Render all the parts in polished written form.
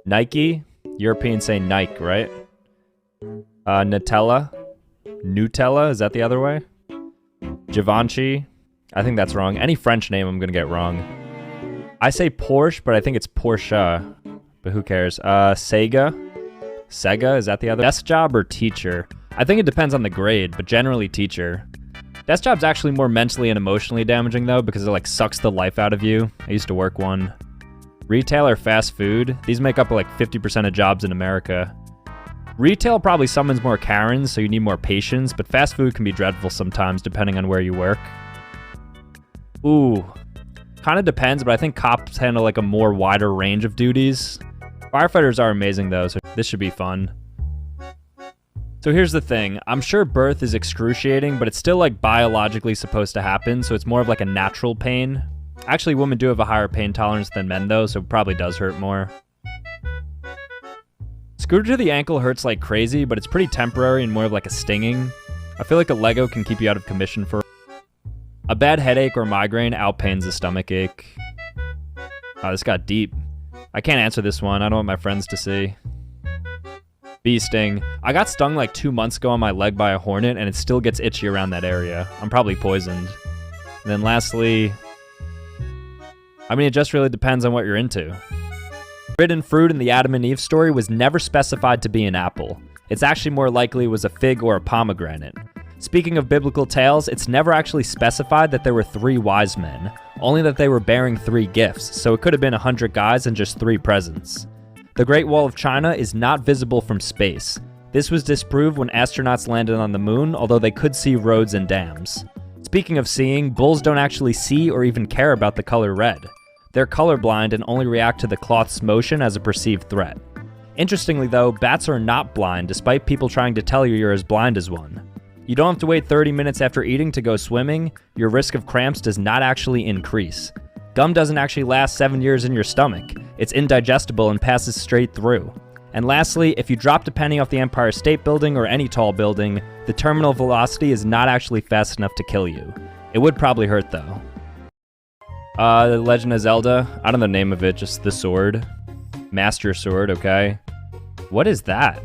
Nike. Europeans say Nike, right? Nutella. Nutella, is that the other way? Givenchy. I think that's wrong. Any French name I'm gonna get wrong. I say Porsche, but I think it's Porsche. But who cares? Sega. Sega, is that the other? Desk job or teacher? I think it depends on the grade, but generally teacher. Desk job's actually more mentally and emotionally damaging though, because it like sucks the life out of you. I used to work one. Retail or fast food? These make up like 50% of jobs in America. Retail probably summons more Karens, so you need more patience, but fast food can be dreadful sometimes depending on where you work. Ooh, kind of depends, but I think cops handle like a more wider range of duties. Firefighters are amazing though, so this should be fun. So here's the thing, I'm sure birth is excruciating, but it's still like biologically supposed to happen, so it's more of like a natural pain. Actually, women do have a higher pain tolerance than men though, so it probably does hurt more. Scooter to the ankle hurts like crazy, but it's pretty temporary and more of like a stinging. I feel like a Lego can keep you out of commission for a bad headache or migraine outpains a stomach ache. Oh, this got deep. I can't answer this one. I don't want my friends to see. Bee sting. I got stung like 2 months ago on my leg by a hornet and it still gets itchy around that area. I'm probably poisoned. And then lastly, I mean, it just really depends on what you're into. Forbidden fruit in the Adam and Eve story was never specified to be an apple. It's actually more likely it was a fig or a pomegranate. Speaking of biblical tales, it's never actually specified that there were 3 wise men, only that they were bearing 3 gifts, so it could have been 100 guys and just 3 presents. The Great Wall of China is not visible from space. This was disproved when astronauts landed on the moon, although they could see roads and dams. Speaking of seeing, bulls don't actually see or even care about the color red. They're colorblind and only react to the cloth's motion as a perceived threat. Interestingly though, bats are not blind, despite people trying to tell you you're as blind as one. You don't have to wait 30 minutes after eating to go swimming. Your risk of cramps does not actually increase. Gum doesn't actually last 7 years in your stomach. It's indigestible and passes straight through. And lastly, if you dropped a penny off the Empire State Building or any tall building, the terminal velocity is not actually fast enough to kill you. It would probably hurt though. The Legend of Zelda. I don't know the name of it, just the sword. Master Sword, okay. What is that?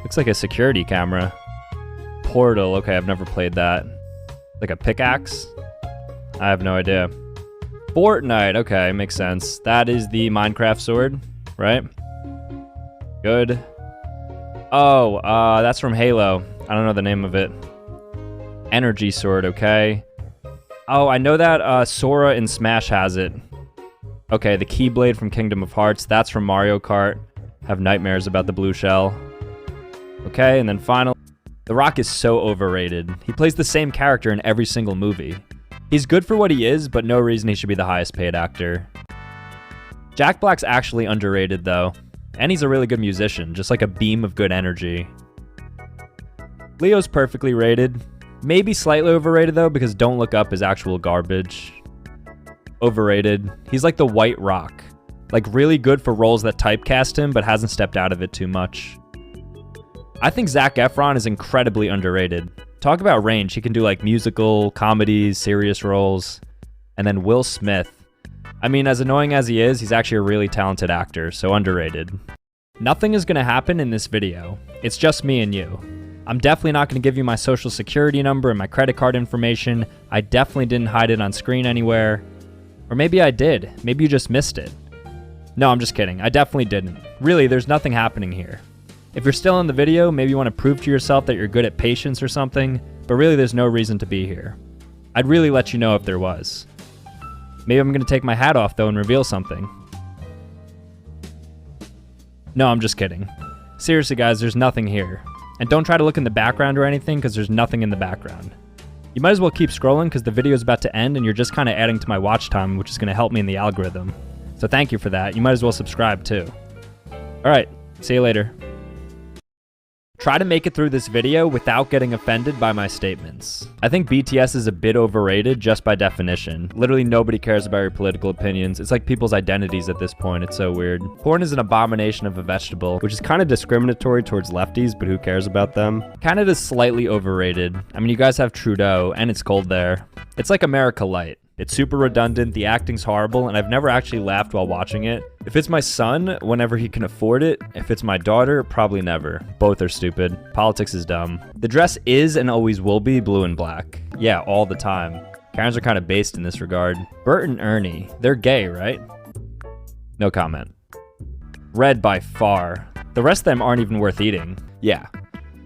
Looks like a security camera. Portal, okay, I've never played that. Like a pickaxe? I have no idea. Fortnite, okay, makes sense. That is the Minecraft sword, right? Good. Oh, that's from Halo. I don't know the name of it. Energy sword, okay. Oh, I know that Sora in Smash has it. Okay, the Keyblade from Kingdom of Hearts. That's from Mario Kart. Have nightmares about the blue shell. Okay, and then finally, The Rock is so overrated. He plays the same character in every single movie. He's good for what he is, but no reason he should be the highest paid actor. Jack Black's actually underrated though, and he's a really good musician, just like a beam of good energy. Leo's perfectly rated. Maybe slightly overrated though, because Don't Look Up is actual garbage. Overrated. He's like the White Rock. Like really good for roles that typecast him, but hasn't stepped out of it too much. I think Zac Efron is incredibly underrated. Talk about range, he can do like musical, comedies, serious roles. And then Will Smith. I mean, as annoying as he is, he's actually a really talented actor, so underrated. Nothing is gonna happen in this video. It's just me and you. I'm definitely not gonna give you my social security number and my credit card information. I definitely didn't hide it on screen anywhere. Or maybe I did. Maybe you just missed it. No, I'm just kidding. I definitely didn't. Really, there's nothing happening here. If you're still in the video, maybe you want to prove to yourself that you're good at patience or something, but really there's no reason to be here. I'd really let you know if there was. Maybe I'm going to take my hat off though and reveal something. No, I'm just kidding. Seriously guys, there's nothing here. And don't try to look in the background or anything because there's nothing in the background. You might as well keep scrolling because the video is about to end and you're just kind of adding to my watch time, which is going to help me in the algorithm. So thank you for that. You might as well subscribe too. Alright, see you later. Try to make it through this video without getting offended by my statements. I think BTS is a bit overrated just by definition. Literally nobody cares about your political opinions. It's like people's identities at this point. It's so weird. Corn is an abomination of a vegetable, which is kind of discriminatory towards lefties, but who cares about them? Canada's slightly overrated. I mean, you guys have Trudeau, and it's cold there. It's like America Light. It's super redundant, the acting's horrible, and I've never actually laughed while watching it. If it's my son, whenever he can afford it. If it's my daughter, probably never. Both are stupid. Politics is dumb. The dress is and always will be blue and black. Yeah, all the time. Karens are kind of based in this regard. Bert and Ernie, they're gay, right? No comment. Red by far. The rest of them aren't even worth eating. Yeah.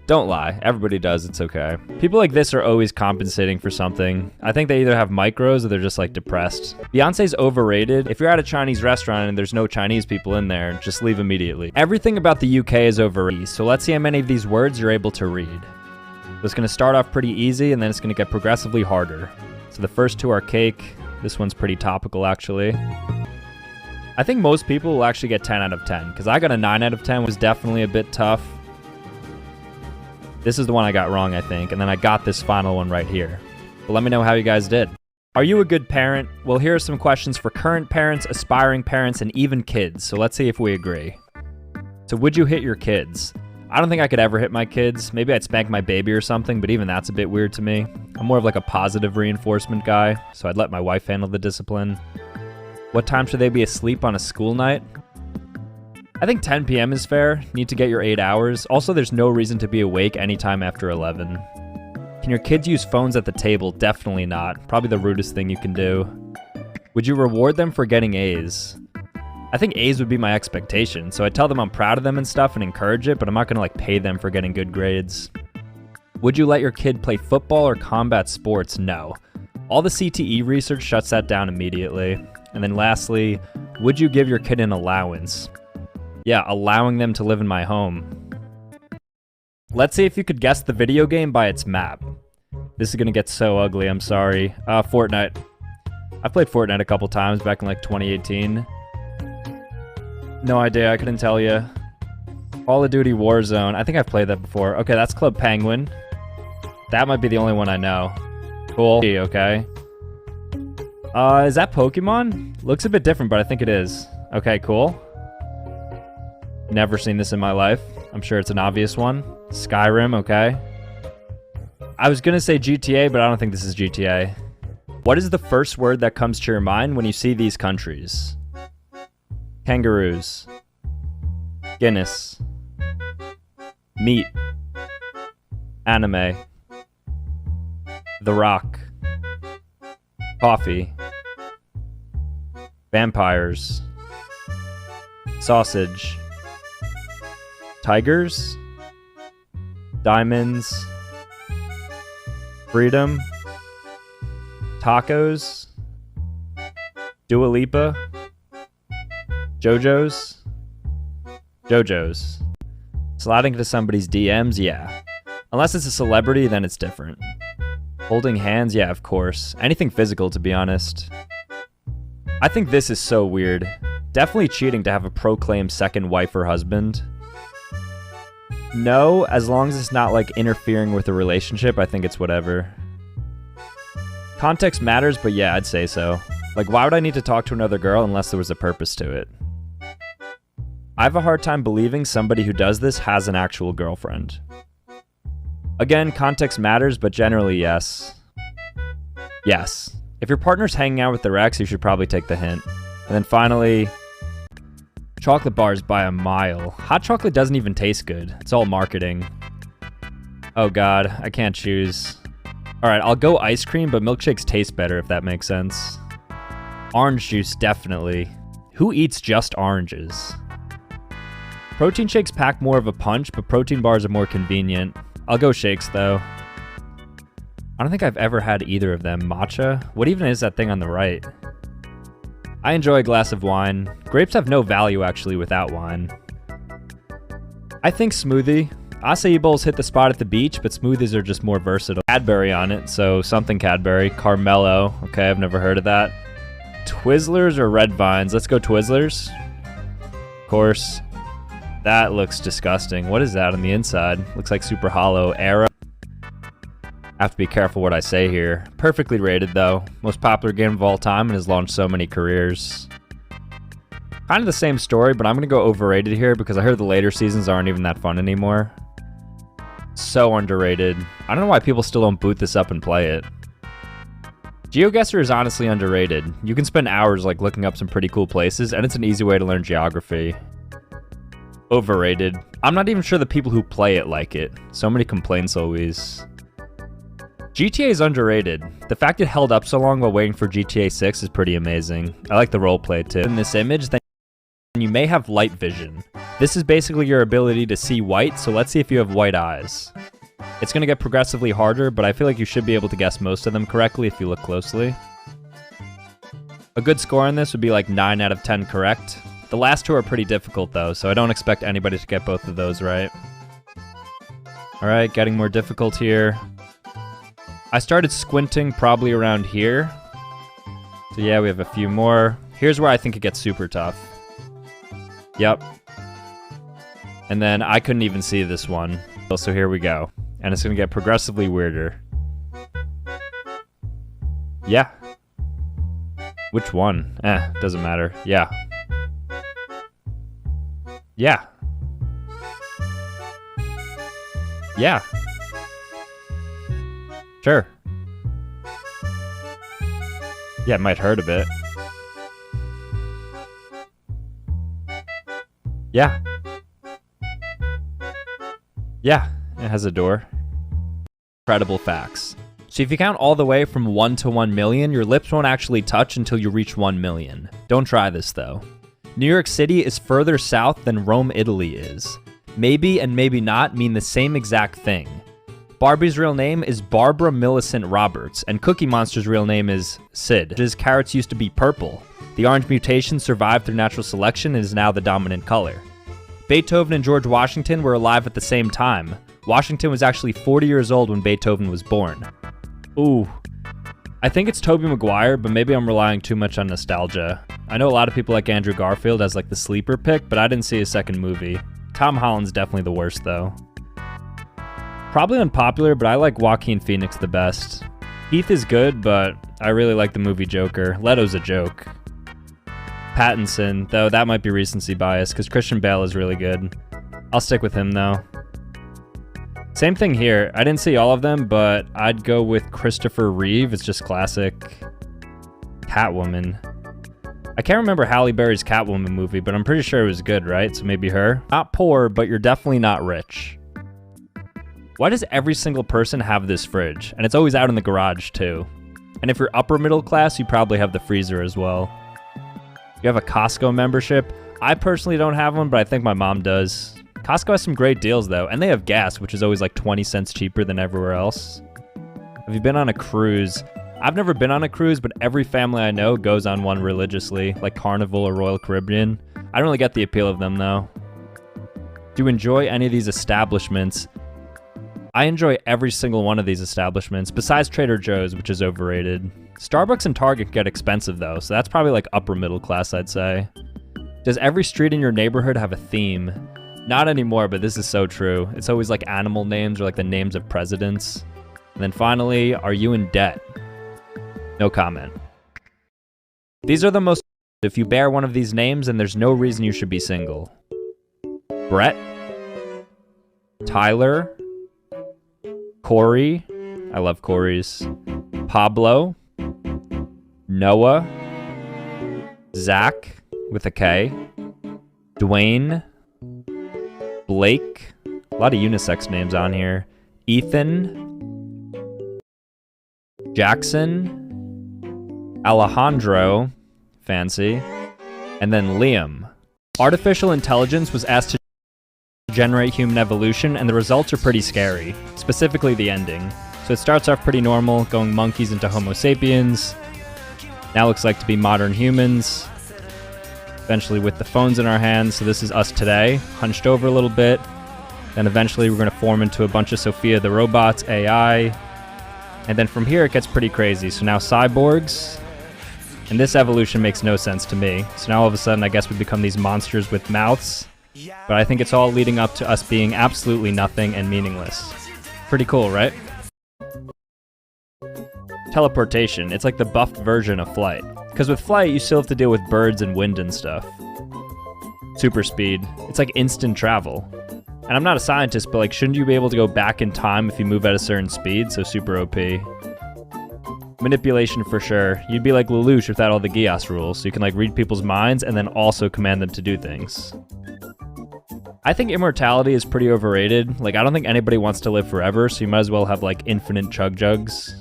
Don't lie. Everybody does. It's okay. People like this are always compensating for something. I think they either have micros or they're just like depressed. Beyonce's overrated. If you're at a Chinese restaurant and there's no Chinese people in there, just leave immediately. Everything about the UK is overrated. So let's see how many of these words you're able to read. It's going to start off pretty easy and then it's going to get progressively harder. So the first two are cake. This one's pretty topical actually. I think most people will actually get 10 out of 10 because I got a 9 out of 10, was definitely a bit tough. This is the one I got wrong, I think, and then I got this final one right here. But let me know how you guys did. Are you a good parent? Well, here are some questions for current parents, aspiring parents, and even kids, so let's see if we agree. So would you hit your kids? I don't think I could ever hit my kids. Maybe I'd spank my baby or something, but even that's a bit weird to me. I'm more of like a positive reinforcement guy, so I'd let my wife handle the discipline. What time should they be asleep on a school night? I think 10 p.m. is fair. Need to get your 8 hours. Also, there's no reason to be awake anytime after 11. Can your kids use phones at the table? Definitely not. Probably the rudest thing you can do. Would you reward them for getting A's? I think A's would be my expectation, so I tell them I'm proud of them and stuff and encourage it, but I'm not gonna like pay them for getting good grades. Would you let your kid play football or combat sports? No. All the CTE research shuts that down immediately. And then lastly, would you give your kid an allowance? Yeah, allowing them to live in my home. Let's see if you could guess the video game by its map. This is gonna get so ugly, I'm sorry. Fortnite. I played Fortnite a couple times back in like 2018. No idea, I couldn't tell you. Call of Duty Warzone, I think I've played that before. Okay, that's Club Penguin. That might be the only one I know. Cool, okay. Is that Pokemon? Looks a bit different, but I think it is. Okay, cool. Never seen this in my life. I'm sure it's an obvious one. Skyrim, okay. I was gonna say GTA, but I don't think this is GTA. What is the first word that comes to your mind when you see these countries? Kangaroos. Guinness. Meat. Anime. The Rock. Coffee. Vampires. Sausage. Tigers. Diamonds. Freedom. Tacos. Dua Lipa. JoJo's. JoJo's. Sliding into somebody's DMs, yeah. Unless it's a celebrity, then it's different. Holding hands, yeah, of course. Anything physical, to be honest. I think this is so weird. Definitely cheating to have a proclaimed second wife or husband. No, as long as it's not like interfering with a relationship, I think it's whatever. Context matters, but yeah, I'd say so. Like, why would I need to talk to another girl unless there was a purpose to it? I have a hard time believing somebody who does this has an actual girlfriend. Again, context matters, but generally, yes. Yes. If your partner's hanging out with their ex, you should probably take the hint. And then finally, chocolate bars by a mile. Hot chocolate doesn't even taste good. It's all marketing. Oh god, I can't choose. Alright, I'll go ice cream, but milkshakes taste better if that makes sense. Orange juice, definitely. Who eats just oranges? Protein shakes pack more of a punch, but protein bars are more convenient. I'll go shakes, though. I don't think I've ever had either of them. Matcha? What even is that thing on the right? I enjoy a glass of wine. Grapes have no value, actually, without wine. I think smoothie. Acai bowls hit the spot at the beach, but smoothies are just more versatile. Cadbury on it, so something Cadbury. Carmelo. Okay, I've never heard of that. Twizzlers or Red Vines? Let's go Twizzlers. Of course. That looks disgusting. What is that on the inside? Looks like super hollow. Arrow. I have to be careful what I say here. Perfectly rated, though. Most popular game of all time and has launched so many careers. Kind of the same story, but I'm going to go overrated here because I heard the later seasons aren't even that fun anymore. So underrated. I don't know why people still don't boot this up and play it. GeoGuessr is honestly underrated. You can spend hours like looking up some pretty cool places, and it's an easy way to learn geography. Overrated. I'm not even sure the people who play it like it. So many complaints always. GTA is underrated. The fact it held up so long while waiting for GTA 6 is pretty amazing. I like the roleplay too. In this image, then you may have light vision. This is basically your ability to see white, so let's see if you have white eyes. It's going to get progressively harder, but I feel like you should be able to guess most of them correctly if you look closely. A good score on this would be like 9 out of 10 correct. The last two are pretty difficult though, so I don't expect anybody to get both of those right. Alright, getting more difficult here. I started squinting probably around here. So yeah, we have a few more. Here's where I think it gets super tough. Yep. And then I couldn't even see this one. So here we go. And it's gonna get progressively weirder. Yeah. Which one? Doesn't matter. Yeah. Yeah. Yeah. Sure. Yeah, it might hurt a bit. Yeah. Yeah, it has a door. Incredible facts. So if you count all the way from 1 to 1 million, your lips won't actually touch until you reach 1 million. Don't try this though. New York City is further south than Rome, Italy is. Maybe and maybe not mean the same exact thing. Barbie's real name is Barbara Millicent Roberts, and Cookie Monster's real name is Sid. His carrots used to be purple. The orange mutation survived through natural selection and is now the dominant color. Beethoven and George Washington were alive at the same time. Washington was actually 40 years old when Beethoven was born. Ooh. I think it's Tobey Maguire, but maybe I'm relying too much on nostalgia. I know a lot of people like Andrew Garfield as like the sleeper pick, but I didn't see his second movie. Tom Holland's definitely the worst though. Probably unpopular, but I like Joaquin Phoenix the best. Heath is good, but I really like the movie Joker. Leto's a joke. Pattinson, though that might be recency bias, because Christian Bale is really good. I'll stick with him though. Same thing here. I didn't see all of them, but I'd go with Christopher Reeve. It's just classic. Catwoman. I can't remember Halle Berry's Catwoman movie, but I'm pretty sure it was good, right? So maybe her. Not poor, but you're definitely not rich. Why does every single person have this fridge? And it's always out in the garage too. And if you're upper middle class, you probably have the freezer as well. You have a Costco membership. I personally don't have one, but I think my mom does. Costco has some great deals though, and they have gas, which is always like 20 cents cheaper than everywhere else. Have you been on a cruise? I've never been on a cruise, but every family I know goes on one religiously, like Carnival or Royal Caribbean. I don't really get the appeal of them though. Do you enjoy any of these establishments? I enjoy every single one of these establishments, besides Trader Joe's, which is overrated. Starbucks and Target get expensive though, so that's probably like upper middle class, I'd say. Does every street in your neighborhood have a theme? Not anymore, but this is so true. It's always like animal names or like the names of presidents. And then finally, are you in debt? No comment. These are the most... If you bear one of these names, then there's no reason you should be single. Brett. Tyler. Corey. I love Corey's. Pablo. Noah. Zach with a K. Dwayne. Blake. A lot of unisex names on here. Ethan. Jackson. Alejandro. Fancy. And then Liam. Artificial intelligence was asked to generate human evolution, and the results are pretty scary, specifically the ending. So it starts off pretty normal, going monkeys into Homo sapiens. Now looks like to be modern humans. Eventually with the phones in our hands, so this is us today, hunched over a little bit. Then eventually we're going to form into a bunch of Sophia the robots, AI. And then from here it gets pretty crazy. So now cyborgs. And this evolution makes no sense to me. So now all of a sudden I guess we become these monsters with mouths. But I think it's all leading up to us being absolutely nothing and meaningless. Pretty cool, right? Teleportation. It's like the buffed version of flight. Because with flight, you still have to deal with birds and wind and stuff. Super speed. It's like instant travel. And I'm not a scientist, but like, shouldn't you be able to go back in time if you move at a certain speed? So super OP. Manipulation for sure. You'd be like Lelouch without all the Geass rules, so you can like read people's minds and then also command them to do things. I think immortality is pretty overrated. Like, I don't think anybody wants to live forever, so you might as well have like infinite chug jugs.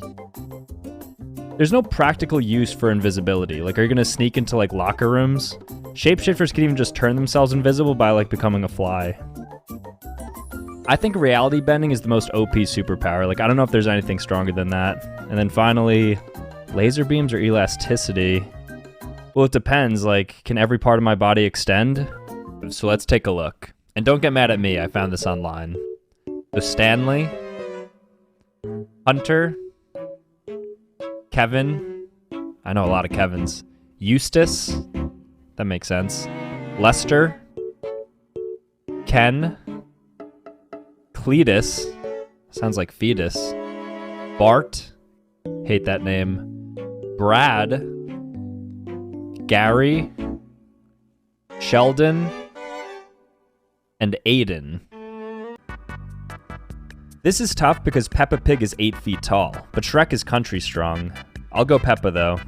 There's no practical use for invisibility. Like, are you gonna sneak into like locker rooms? Shapeshifters can even just turn themselves invisible by like becoming a fly. I think reality bending is the most OP superpower. Like, I don't know if there's anything stronger than that. And then finally, laser beams or elasticity? Well, it depends. Like, can every part of my body extend? So let's take a look. And don't get mad at me, I found this online. So Stanley, Hunter, Kevin, I know a lot of Kevins, Eustace, that makes sense, Lester, Ken, Cletus, sounds like fetus, Bart, hate that name, Brad, Gary, Sheldon, and Aiden. This is tough because Peppa Pig is 8 feet tall, but Shrek is country strong. I'll go Peppa though.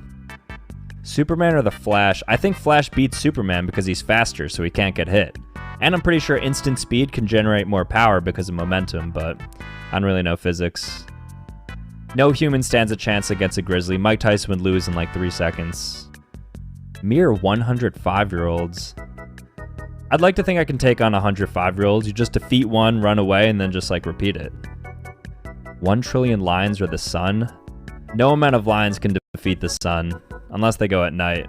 Superman or the Flash? I think Flash beats Superman because he's faster, so he can't get hit. And I'm pretty sure instant speed can generate more power because of momentum, but I don't really know physics. No human stands a chance against a grizzly. Mike Tyson would lose in like 3 seconds. Mere 105-year-olds. I'd like to think I can take on 105-year-olds. You just defeat one, run away, and then just like repeat it. 1 trillion lions or the sun? No amount of lions can defeat the sun, unless they go at night.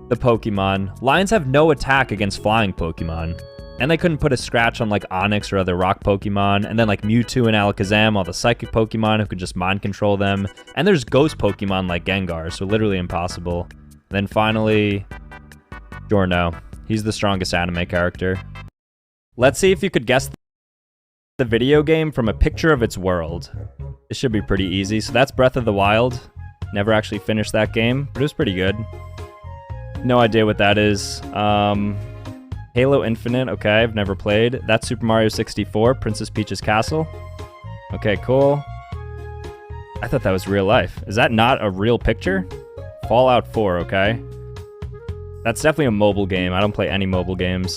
The Pokemon. Lions have no attack against flying Pokemon. And they couldn't put a scratch on like Onix or other rock Pokemon. And then like Mewtwo and Alakazam, all the psychic Pokemon who could just mind control them. And there's ghost Pokemon like Gengar, so literally impossible. And then finally, Giorno. He's the strongest anime character. Let's see if you could guess the video game from a picture of its world. This should be pretty easy. So that's Breath of the Wild. Never actually finished that game, but it was pretty good. No idea what that is. Halo Infinite, okay, I've never played. That's Super Mario 64, Princess Peach's Castle. Okay, cool. I thought that was real life. Is that not a real picture? Fallout 4, okay. That's definitely a mobile game. I don't play any mobile games.